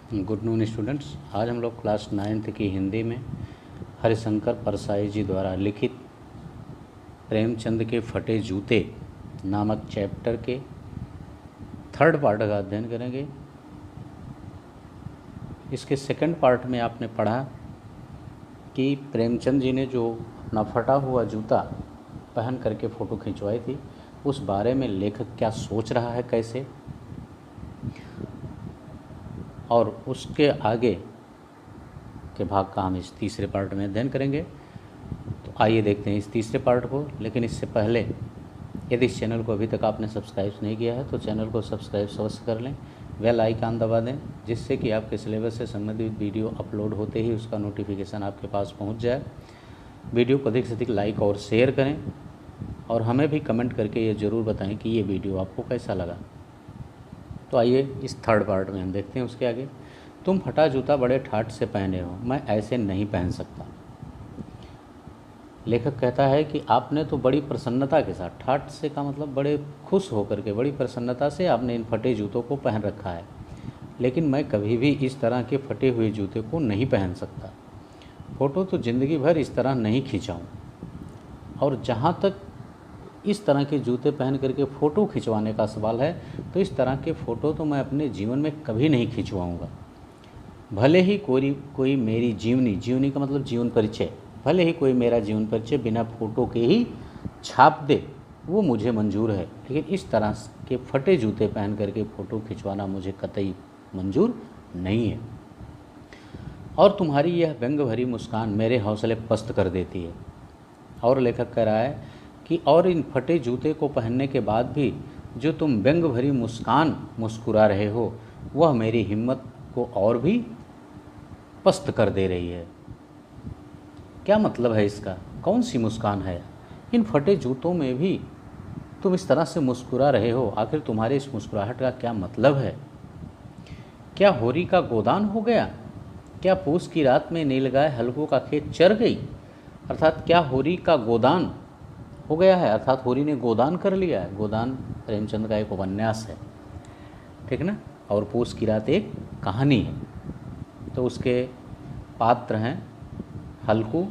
Good noon students. आज हम लोग क्लास 9th की हिंदी में हरिशंकर परसाई जी द्वारा लिखित प्रेमचंद के फटे जूते नामक चैप्टर के थर्ड पार्ट का अध्ययन करेंगे। इसके सेकंड पार्ट में आपने पढ़ा कि प्रेमचंद जी ने जो अपना फटा हुआ जूता पहन करके फ़ोटो खिंचवाई थी, उस बारे में लेखक क्या सोच रहा है, कैसे, और उसके आगे के भाग का हम इस तीसरे पार्ट में अध्ययन करेंगे। तो आइए देखते हैं इस तीसरे पार्ट को। लेकिन इससे पहले यदि इस चैनल को अभी तक आपने सब्सक्राइब नहीं किया है तो चैनल को सब्सक्राइब अवश्य कर लें, बेल आइकन दबा दें, जिससे कि आपके सिलेबस से संबंधित वीडियो अपलोड होते ही उसका नोटिफिकेशन आपके पास पहुंच जाए। वीडियो को अधिक से अधिक लाइक और शेयर करें और हमें भी कमेंट करके ये ज़रूर बताएं कि ये वीडियो आपको कैसा लगा। तो आइए इस थर्ड पार्ट में हम देखते हैं उसके आगे। तुम फटा जूता बड़े ठाठ से पहने हो, मैं ऐसे नहीं पहन सकता। लेखक कहता है कि आपने तो बड़ी प्रसन्नता के साथ, ठाठ से का मतलब बड़े खुश होकर के, बड़ी प्रसन्नता से आपने इन फटे जूतों को पहन रखा है, लेकिन मैं कभी भी इस तरह के फटे हुए जूते को नहीं पहन सकता। फ़ोटो तो ज़िंदगी भर इस तरह नहीं खींचाऊँ, और जहाँ तक इस तरह के जूते पहन करके फ़ोटो खिंचवाने का सवाल है तो इस तरह के फ़ोटो तो मैं अपने जीवन में कभी नहीं खिंचवाऊँगा। भले ही कोई मेरी जीवनी का मतलब जीवन परिचय, भले ही कोई मेरा जीवन परिचय बिना फ़ोटो के ही छाप दे, वो मुझे मंजूर है, लेकिन इस तरह के फटे जूते पहन करके फ़ोटो खिंचवाना मुझे कतई मंजूर नहीं है। और तुम्हारी यह व्यंग भरी मुस्कान मेरे हौसले पस्त कर देती है। और लेखक कह रहा है कि और इन फटे जूते को पहनने के बाद भी जो तुम व्यंग भरी मुस्कान मुस्कुरा रहे हो, वह मेरी हिम्मत को और भी पस्त कर दे रही है। क्या मतलब है इसका? कौन सी मुस्कान है? इन फटे जूतों में भी तुम इस तरह से मुस्कुरा रहे हो, आखिर तुम्हारे इस मुस्कुराहट का क्या मतलब है? क्या होरी का गोदान हो गया? क्या पूस की रात में नीलगाय हलकों का खेत चर गई? अर्थात क्या होरी का गोदान हो गया है, अर्थात होरी ने गोदान कर लिया है। गोदान प्रेमचंद का एक उपन्यास है, ठीक ना। और पूस की रात एक कहानी है, तो उसके पात्र हैं हल्कू,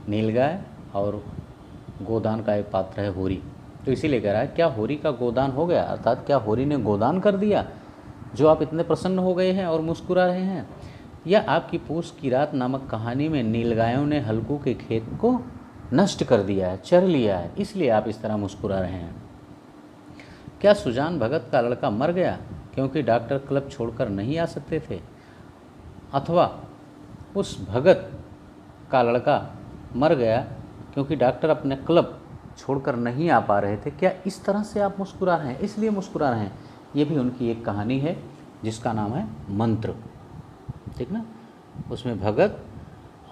नीलगाय, और गोदान का एक पात्र है होरी। तो इसीलिए कह रहा है क्या होरी का गोदान हो गया, अर्थात क्या होरी ने गोदान कर दिया जो आप इतने प्रसन्न हो गए हैं और मुस्कुरा रहे हैं, या आपकी पूस की रात नामक कहानी में नीलगायों ने हल्कू के खेत को नष्ट कर दिया है, चर लिया है, इसलिए आप इस तरह मुस्कुरा रहे हैं। क्या सुजान भगत का लड़का मर गया क्योंकि डॉक्टर क्लब छोड़कर नहीं आ सकते थे, अथवा उस भगत का लड़का मर गया क्योंकि डॉक्टर अपने क्लब छोड़कर नहीं आ पा रहे थे? क्या इस तरह से आप मुस्कुरा रहे हैं, इसलिए मुस्कुरा रहे हैं? ये भी उनकी एक कहानी है जिसका नाम है मंत्र, ठीक ना। उसमें भगत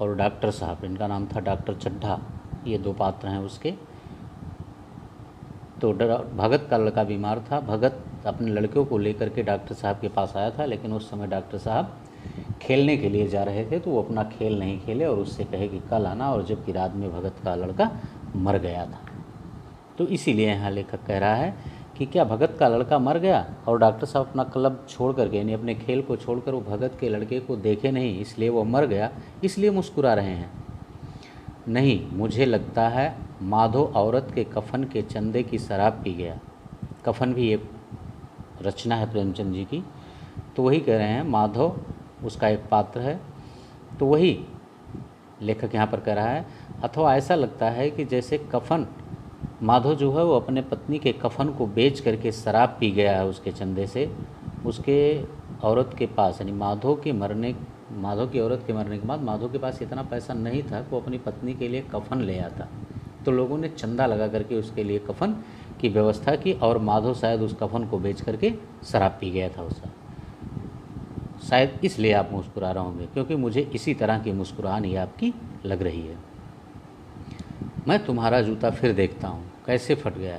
और डॉक्टर साहब, इनका नाम था डॉक्टर चड्ढा, ये दो पात्र हैं उसके। तो भगत का लड़का बीमार था, भगत अपने लड़के को लेकर के डॉक्टर साहब के पास आया था, लेकिन उस समय डॉक्टर साहब खेलने के लिए जा रहे थे, तो वो अपना खेल नहीं खेले और उससे कहे कि कल आना, और जबकि रात में भगत का लड़का मर गया था। तो इसीलिए यहाँ लेखक कह रहा है कि क्या भगत का लड़का मर गया और डॉक्टर साहब अपना क्लब छोड़ करके, यानी अपने खेल को छोड़कर वो भगत के लड़के को देखे नहीं, इसलिए वो मर गया, इसलिए मुस्कुरा रहे हैं? नहीं, मुझे लगता है माधो औरत के कफन के चंदे की शराब पी गया। कफन भी एक रचना है प्रेमचंद जी की, तो वही कह रहे हैं, माधो उसका एक पात्र है, तो वही लेखक यहाँ पर कह रहा है। अथवा ऐसा लगता है कि जैसे कफन, माधो जो है वो अपने पत्नी के कफन को बेच करके शराब पी गया है उसके चंदे से, उसके औरत के पास, यानी माधो की औरत के मरने के बाद माधो के पास इतना पैसा नहीं था कि वो अपनी पत्नी के लिए कफन ले आता, तो लोगों ने चंदा लगा करके उसके लिए कफन की व्यवस्था की, और माधो शायद उस कफन को बेच करके शराब पी गया था उसका। शायद इसलिए आप मुस्कुरा रहे होंगे, क्योंकि मुझे इसी तरह की मुस्कुराहट ही आपकी लग रही है। मैं तुम्हारा जूता फिर देखता हूँ, कैसे फट गया,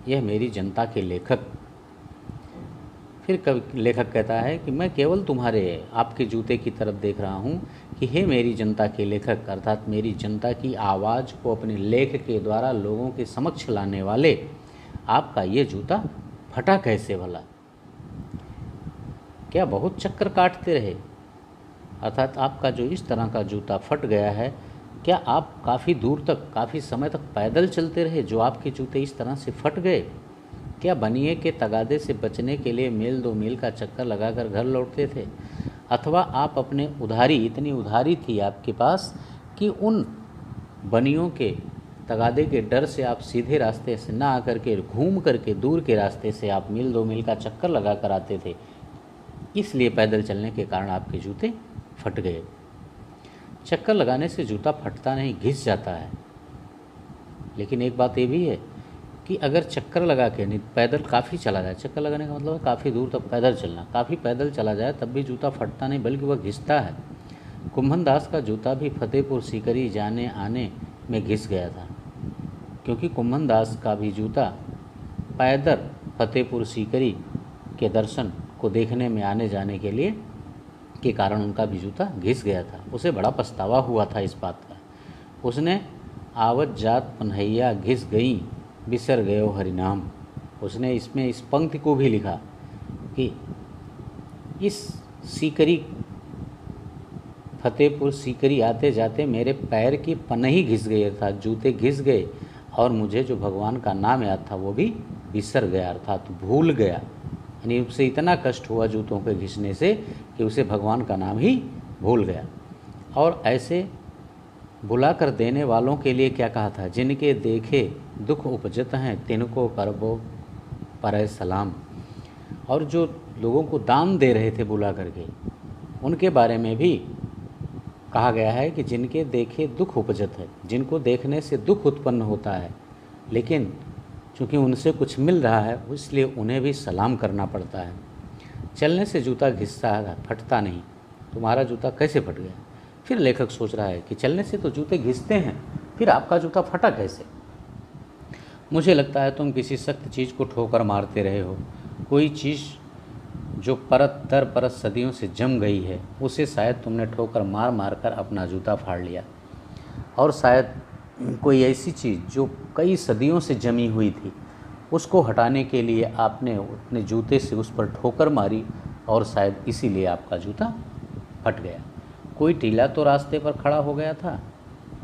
यह मेरी जनता के लेखक। फिर लेखक कहता है कि मैं केवल आपके जूते की तरफ देख रहा हूँ कि हे मेरी जनता के लेखक, अर्थात मेरी जनता की आवाज़ को अपने लेख के द्वारा लोगों के समक्ष लाने वाले, आपका ये जूता फटा कैसे भला? क्या बहुत चक्कर काटते रहे? अर्थात आपका जो इस तरह का जूता फट गया है, क्या आप काफ़ी दूर तक, काफ़ी समय तक पैदल चलते रहे जो आपके जूते इस तरह से फट गए? क्या बनिए के तगादे से बचने के लिए मील 2 मील का चक्कर लगाकर घर लौटते थे? अथवा आप अपने इतनी उधारी थी आपके पास कि उन बनियों के तगादे के डर से आप सीधे रास्ते से ना आकर के घूम करके दूर के रास्ते से आप मील 2 मील का चक्कर लगा कर आते थे, इसलिए पैदल चलने के कारण आपके जूते फट गए। चक्कर लगाने से जूता फटता नहीं, घिस जाता है। लेकिन एक बात ये भी है कि अगर चक्कर लगा के नहीं, पैदल काफ़ी चला जाए, चक्कर लगाने का मतलब है काफ़ी दूर तक पैदल चलना, काफ़ी पैदल चला जाए तब भी जूता फटता नहीं बल्कि वह घिसता है। कुंभन दास का जूता भी फतेहपुर सीकरी जाने आने में घिस गया था, क्योंकि कुंभन दास का भी जूता पैदल फतेहपुर सीकरी के दर्शन को देखने में आने जाने के लिए के कारण उनका भी जूता घिस गया था। उसे बड़ा पछतावा हुआ था इस बात का। उसने आवत जात पन्हैया घिस गई बिसर गयो हरिनाम, उसने इसमें इस पंक्ति को भी लिखा कि इस सीकरी फतेहपुर सीकरी आते जाते मेरे पैर की पनही घिस गई, अर्थात जूते घिस गए और मुझे जो भगवान का नाम याद था वो भी बिसर गया, अर्थात भूल गया। यानी उसे इतना कष्ट हुआ जूतों के घिसने से कि उसे भगवान का नाम ही भूल गया। और ऐसे बुला कर देने वालों के लिए क्या कहा था, जिनके देखे दुख उपजत हैं तिनको करबो पर सलाम। और जो लोगों को दान दे रहे थे बुला करके, उनके बारे में भी कहा गया है कि जिनके देखे दुख उपजत है, जिनको देखने से दुख उत्पन्न होता है लेकिन चूँकि उनसे कुछ मिल रहा है इसलिए उन्हें भी सलाम करना पड़ता है। चलने से जूता घिसता है, फटता नहीं। तुम्हारा जूता कैसे फट गया? फिर लेखक सोच रहा है कि चलने से तो जूते घिसते हैं, फिर आपका जूता फटा कैसे? मुझे लगता है तुम किसी सख्त चीज़ को ठोकर मारते रहे हो। कोई चीज़ जो परत दर परत सदियों से जम गई है उसे शायद तुमने ठोकर मार मार कर अपना जूता फाड़ लिया। और शायद कोई ऐसी चीज़ जो कई सदियों से जमी हुई थी उसको हटाने के लिए आपने अपने जूते से उस पर ठोकर मारी और शायद इसीलिए आपका जूता फट गया। कोई टीला तो रास्ते पर खड़ा हो गया था,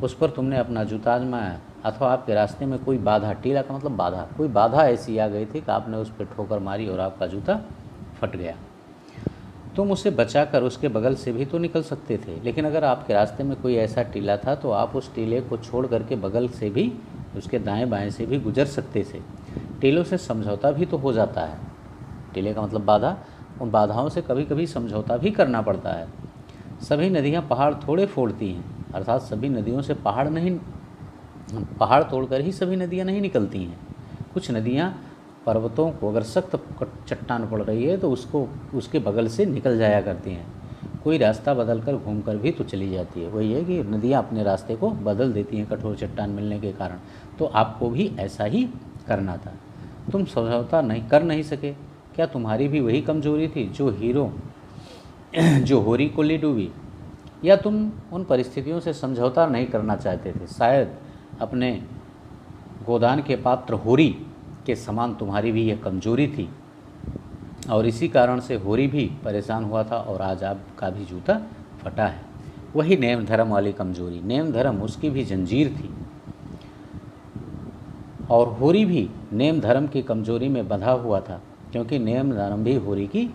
उस पर तुमने अपना जूता आजमाया, अथवा आपके रास्ते में कोई बाधा, टीला का मतलब बाधा, कोई बाधा ऐसी आ गई थी कि आपने उस पर ठोकर मारी और आपका जूता फट गया। तुम उसे बचाकर उसके बगल से भी तो निकल सकते थे, लेकिन अगर आपके रास्ते में कोई ऐसा टीला था तो आप उस टीले को छोड़ करके बगल से भी, उसके दाएं बाएं से भी गुजर सकते थे। टीलों से समझौता भी तो हो जाता है। टीले का मतलब बाधा, उन बाधाओं से कभी कभी समझौता भी करना पड़ता है। सभी नदियाँ पहाड़ थोड़े फोड़ती हैं, अर्थात सभी नदियों से पहाड़ तोड़कर ही सभी नदियाँ नहीं निकलती हैं। कुछ नदियाँ पर्वतों को अगर सख्त चट्टान पड़ रही है तो उसके बगल से निकल जाया करती हैं। कोई रास्ता बदल कर घूम कर भी तो चली जाती है। वही है कि नदियाँ अपने रास्ते को बदल देती हैं कठोर चट्टान मिलने के कारण। तो आपको भी ऐसा ही करना था। तुम समझौता नहीं सके। क्या तुम्हारी भी वही कमजोरी थी जो होरी को ले डूबी, या तुम उन परिस्थितियों से समझौता नहीं करना चाहते थे? शायद अपने गोदान के पात्र होरी के समान तुम्हारी भी यह कमजोरी थी और इसी कारण से होरी भी परेशान हुआ था और आज आपका भी जूता फटा है। वही नेम धर्म वाली कमजोरी, नेम धर्म उसकी भी जंजीर थी और होरी भी नेम धर्म की कमजोरी में बंधा हुआ था, क्योंकि नेम धर्म भी होरी की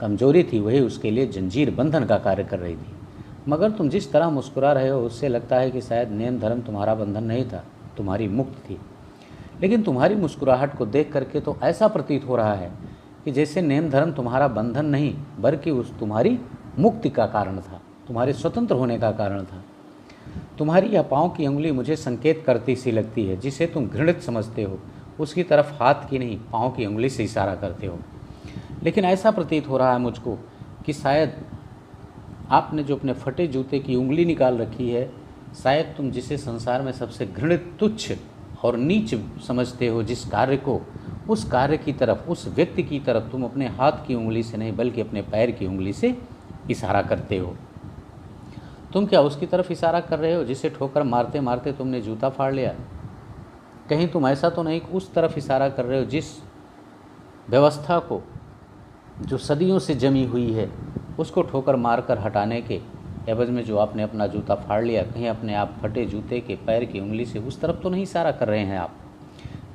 कमजोरी थी, वही उसके लिए जंजीर बंधन का कार्य कर रही थी। मगर तुम जिस तरह मुस्कुरा रहे हो उससे लगता है कि शायद नेम धर्म तुम्हारा बंधन नहीं था, तुम्हारी मुक्त थी। लेकिन तुम्हारी मुस्कुराहट को देख करके तो ऐसा प्रतीत हो रहा है कि जैसे नेम धर्म तुम्हारा बंधन नहीं बल्कि उस तुम्हारी मुक्ति का कारण था, तुम्हारे स्वतंत्र होने का कारण था। तुम्हारी यह पाँव की उंगली मुझे संकेत करती सी लगती है, जिसे तुम घृणित समझते हो उसकी तरफ हाथ की नहीं पाँव की उंगली से इशारा करते हो। लेकिन ऐसा प्रतीत हो रहा है मुझको कि शायद आपने जो अपने फटे जूते की उंगली निकाल रखी है, शायद तुम जिसे संसार में सबसे घृणित, तुच्छ और नीच समझते हो जिस कार्य को, उस कार्य की तरफ, उस व्यक्ति की तरफ तुम अपने हाथ की उंगली से नहीं बल्कि अपने पैर की उंगली से इशारा करते हो। तुम क्या उसकी तरफ इशारा कर रहे हो जिसे ठोकर मारते मारते तुमने जूता फाड़ लिया? कहीं तुम ऐसा तो नहीं उस तरफ इशारा कर रहे हो जिस व्यवस्था को जो सदियों से जमी हुई है उसको ठोकर मारकर हटाने के एवज में जो आपने अपना जूता फाड़ लिया, कहीं अपने आप फटे जूते के पैर की उंगली से उस तरफ तो नहीं इशारा कर रहे हैं आप।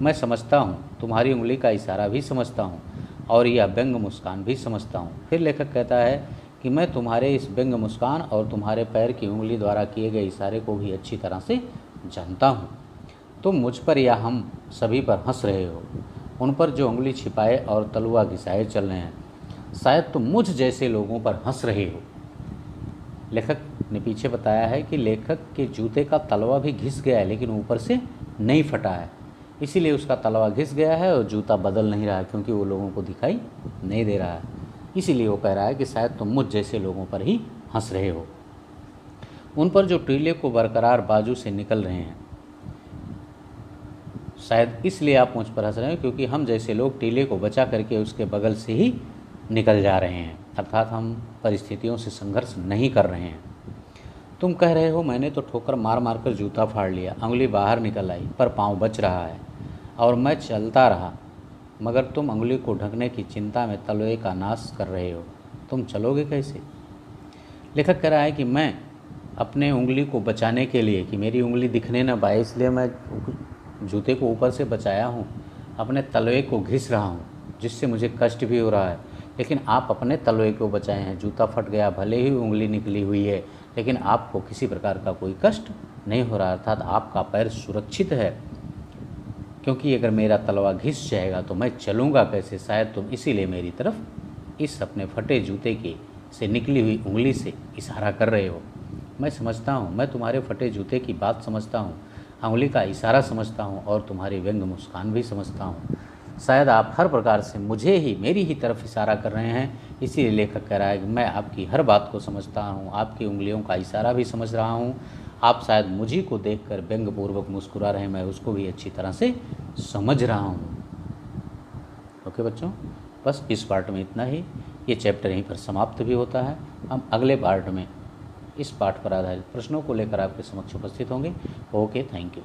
मैं समझता हूँ, तुम्हारी उंगली का इशारा भी समझता हूँ और यह व्यंग मुस्कान भी समझता हूँ। फिर लेखक कहता है कि मैं तुम्हारे इस व्यंग मुस्कान और तुम्हारे पैर की उंगली द्वारा किए गए इशारे को भी अच्छी तरह से जानता हूँ। तुम मुझ पर या हम सभी पर हंस रहे हो, उन पर जो उंगली छिपाए और तलवा घिसाए चल रहे हैं। शायद तुम मुझ जैसे लोगों पर हंस रहे हो। लेखक ने पीछे बताया है कि लेखक के जूते का तलवा भी घिस गया है, लेकिन ऊपर से नहीं फटा है, इसीलिए उसका तलवा घिस गया है और जूता बदल नहीं रहा है, क्योंकि वो लोगों को दिखाई नहीं दे रहा है। इसीलिए वो कह रहा है कि शायद तुम मुझ जैसे लोगों पर ही हंस रहे हो, उन पर जो टीले को बरकरार बाजू से निकल रहे हैं। शायद इसलिए आप मुझ पर हंस रहे हो क्योंकि हम जैसे लोग टीले को बचा करके उसके बगल से ही निकल जा रहे हैं, अर्थात हम परिस्थितियों से संघर्ष नहीं कर रहे हैं। तुम कह रहे हो मैंने तो ठोकर मार मार कर जूता फाड़ लिया, उंगली बाहर निकल आई पर पाँव बच रहा है और मैं चलता रहा, मगर तुम उंगली को ढकने की चिंता में तलवे का नाश कर रहे हो। तुम चलोगे कैसे? लेखक कह रहा है कि मैं अपने उंगली को बचाने के लिए, कि मेरी उंगली दिखने न पाए, इसलिए मैं जूते को ऊपर से बचाया हूँ, अपने तलवे को घिस रहा हूँ, जिससे मुझे कष्ट भी हो रहा है। लेकिन आप अपने तलवे को बचाए हैं, जूता फट गया, भले ही उंगली निकली हुई है, लेकिन आपको किसी प्रकार का कोई कष्ट नहीं हो रहा, अर्थात आपका पैर सुरक्षित है। क्योंकि अगर मेरा तलवा घिस जाएगा तो मैं चलूँगा कैसे? शायद तुम इसीलिए मेरी तरफ इस अपने फटे जूते के से निकली हुई उंगली से इशारा कर रहे हो। मैं समझता हूँ, मैं तुम्हारे फटे जूते की बात समझता हूँ, उंगली का इशारा समझता हूँ और तुम्हारी व्यंग मुस्कान भी समझता हूँ। शायद आप हर प्रकार से मुझे ही, मेरी ही तरफ इशारा कर रहे हैं, इसीलिए लेखक कह रहा है कि मैं आपकी हर बात को समझता हूँ, आपकी उंगलियों का इशारा भी समझ रहा हूँ। आप शायद मुझे को देखकर व्यंग्यपूर्वक मुस्कुरा रहे हैं, मैं उसको भी अच्छी तरह से समझ रहा हूँ। ओके बच्चों, बस इस पार्ट में इतना ही। ये चैप्टर यहीं पर समाप्त भी होता है। हम अगले पार्ट में इस पाठ पर आधारित प्रश्नों को लेकर आपके समक्ष उपस्थित होंगे। Okay, thank you.